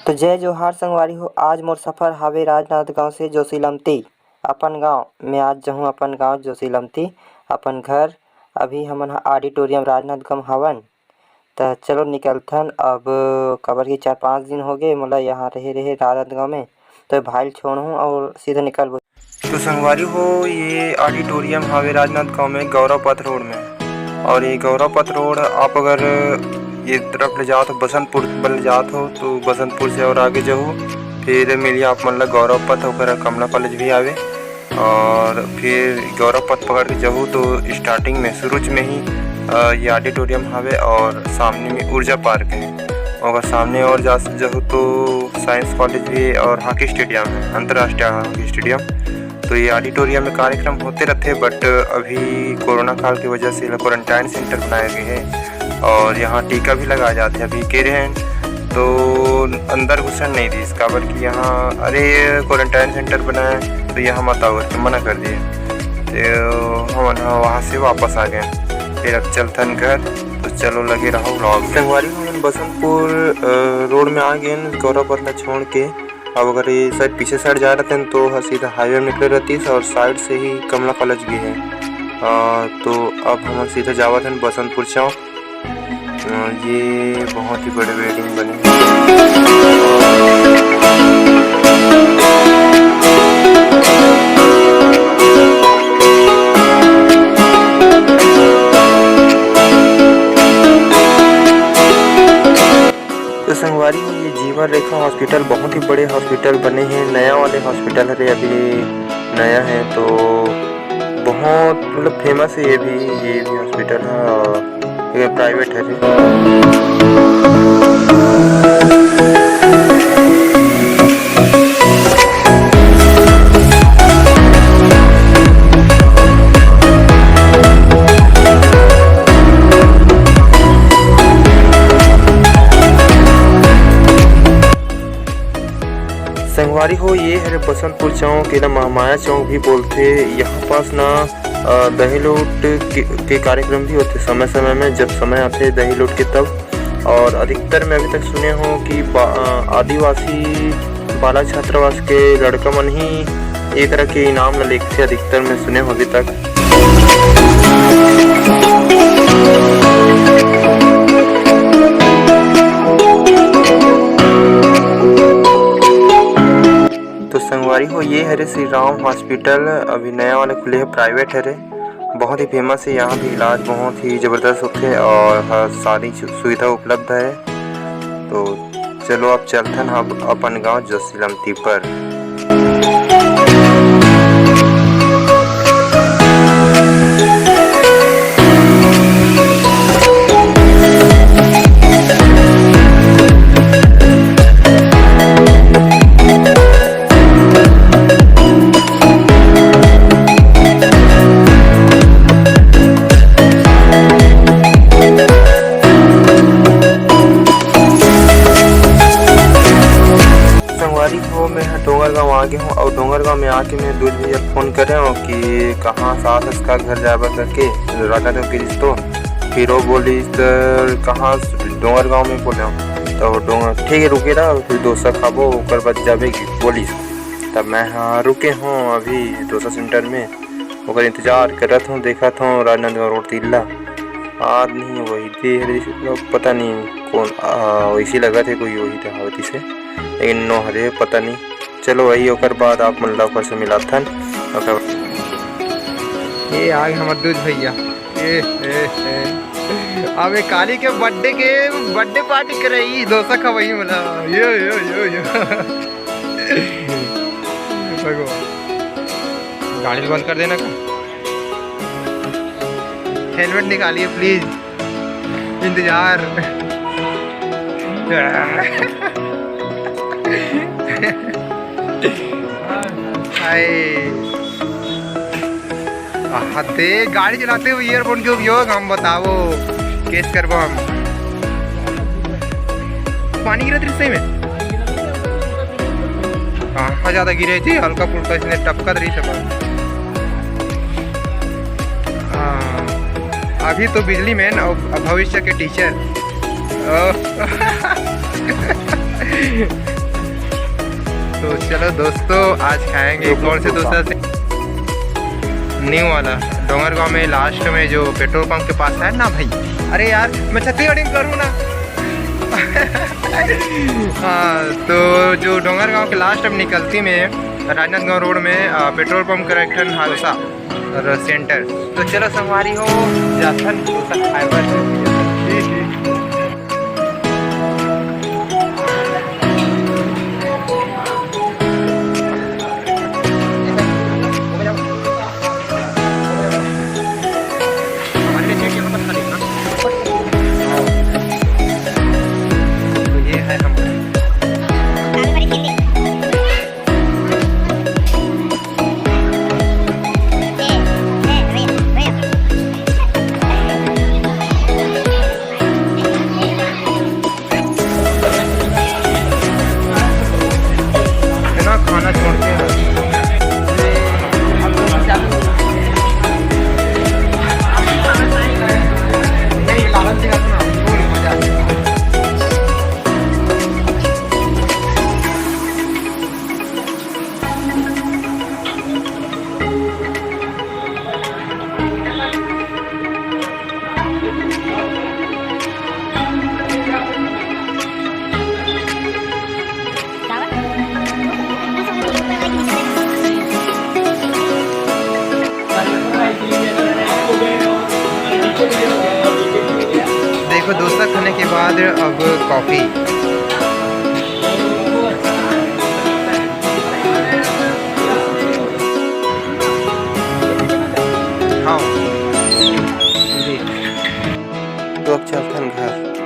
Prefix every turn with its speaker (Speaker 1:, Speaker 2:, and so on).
Speaker 1: तो जय जोहार संगवारी हो। आज मोर सफर हावे राजनांदगांव से जोशीलमती अपन गांव में। आज जहूँ अपन गांव जोशीलमती अपन घर। अभी हमन ऑडिटोरियम राजनांदगांव हवन। तो चलो निकलथन अब। कबर की 4-5 दिन हो गए मोला यहाँ रहे राजनांदगांव में। तो भाई छोड़ूँ और सीधा निकल। तो संगवारी हो ये ऑडिटोरियम हावे राजनांदगांव में गौरव पथ रोड में। और ये गौरव पथ रोड आप अगर ये तरफ ले जाओ तो बसंतपुर बल जात हो तो बसंतपुर से और आगे जाओ फिर मिली आप मतलब गौरव पथ होकर कमला कॉलेज भी आवे। और फिर गौरव पथ पकड़ के जाओ तो स्टार्टिंग में शुरूच में ही ये ऑडिटोरियम हावे और सामने में ऊर्जा पार्क है। और सामने और जा जाओ तो साइंस कॉलेज भी और हॉकी स्टेडियम है, अंतर्राष्ट्रीय हॉकी स्टेडियम। तो ये ऑडिटोरियम में कार्यक्रम होते रहते बट अभी कोरोना काल की वजह से क्वारंटाइन सेंटर बनाए गए हैं और यहाँ टीका भी लगाए जाते हैं। अभी कह रहे हैं तो अंदर घुसन नहीं थी इसका बल्कि यहाँ अरे क्वारंटाइन सेंटर बनाए तो यहाँ मत आओ करके मना कर दिए। तो हम वहाँ से वापस आ गए। फिर अब चलथन घर। तो चलो लगे रहो व्लॉग। संगवारी हम बसंतपुर रोड में आ गए गौरव पथ छोड़ के। अब अगर ये साइड पीछे साइड जा रहे थे तो सीधा हाईवे में निकले रहती है और साइड से ही कमला कॉलेज भी है। तो अब हम सीधा जावत हैं बसंतपुर चौक। ये बहुत ही बड़े बिल्डिंग बने। तो संगवारी में ये जीवन रेखा हॉस्पिटल बहुत ही बड़े हॉस्पिटल बने हैं। नया वाले हॉस्पिटल है अभी नया है तो बहुत मतलब फेमस है। ये भी हॉस्पिटल है और ये प्राइवेट है। संगवारी हो ये है बसंतपुर चौक के ना महामाया चौक भी बोलते। यहाँ पास ना दही लूट के कार्यक्रम भी होते समय समय में। जब समय आते दही लूट के तब। और अधिकतर मैं अभी तक सुने हो कि आदिवासी बाला छात्रावास के लड़का मन ही एक तरह के इनाम न लिखते। अधिकतर मैं सुने हो अभी तक। तो संगवारी हो ये हरे श्री राम हॉस्पिटल अभी नया वाले खुले है, प्राइवेट हरे। बहुत ही फेमस है। यहाँ भी इलाज बहुत ही ज़बरदस्त होते हैं और हर सारी सुविधा उपलब्ध है। तो चलो अब चलथन हम अपन गांव जोशीलमती पर। डोंगरगांव आ गया हूँ और डोंगरगांव में आके मैं दूध भैया फ़ोन कर रहा हूँ कि कहाँ साथ उसका घर जाबा करके रखा था कि तो फिर वो बोली कहाँ डोंगरगांव में बोले तो डोंगर ठीक है रुके रहा। फिर डोसा खाबो ऊपर बच जाबे बोली। तब मैं हाँ रुके हूँ अभी डोसा सेंटर में ओकर इंतजार करत हूँ। देखा था राजनांदगांव रोड तिल्ला आज नहीं वही थे पता नहीं कौन वैसी लगा थे कोई वही था हवती से लेकिन नो हरे पता नहीं। चलो वही ओकर बाद आप मन ला से मिला थन।
Speaker 2: ये आगे हमारे दूध भैया अबे काली के बर्थडे पार्टी कर रही डोसा खवाई मला यो यो यो यो भगवान गाड़ी बंद कर देना का। हेलमेट निकालिए प्लीज इंतजार। दे गाड़ी चलाते हुए ईयरफोन के उपयोग हम बताओ केस करबो हम। पानी गिरा दृश्य में कहाँ ज्यादा गिरे थी हल्का फुल्का इसने टपका रही सब। अभी तो बिजली मैन और भविष्य के टीचर तो चलो दोस्तों, आज खाएंगे कौन से डोसा से, न्यू वाला डोंगरगांव में लास्ट में जो पेट्रोल पंप के पास है ना भाई। अरे यार मैं छत्तीसगढ़ी में करूँ ना। हाँ, तो जो डोंगरगांव के लास्ट में निकलती में राजनांदगांव रोड में पेट्रोल पंप करेक्शन हादसा और सेंटर। तो चलो संगवारी हो जाथन डोसा खाए बर। खाना छोड़ते हैं देखो डोसा खाने के बाद अब कॉफ़ी। हाँ तो अब चलते हैं घर।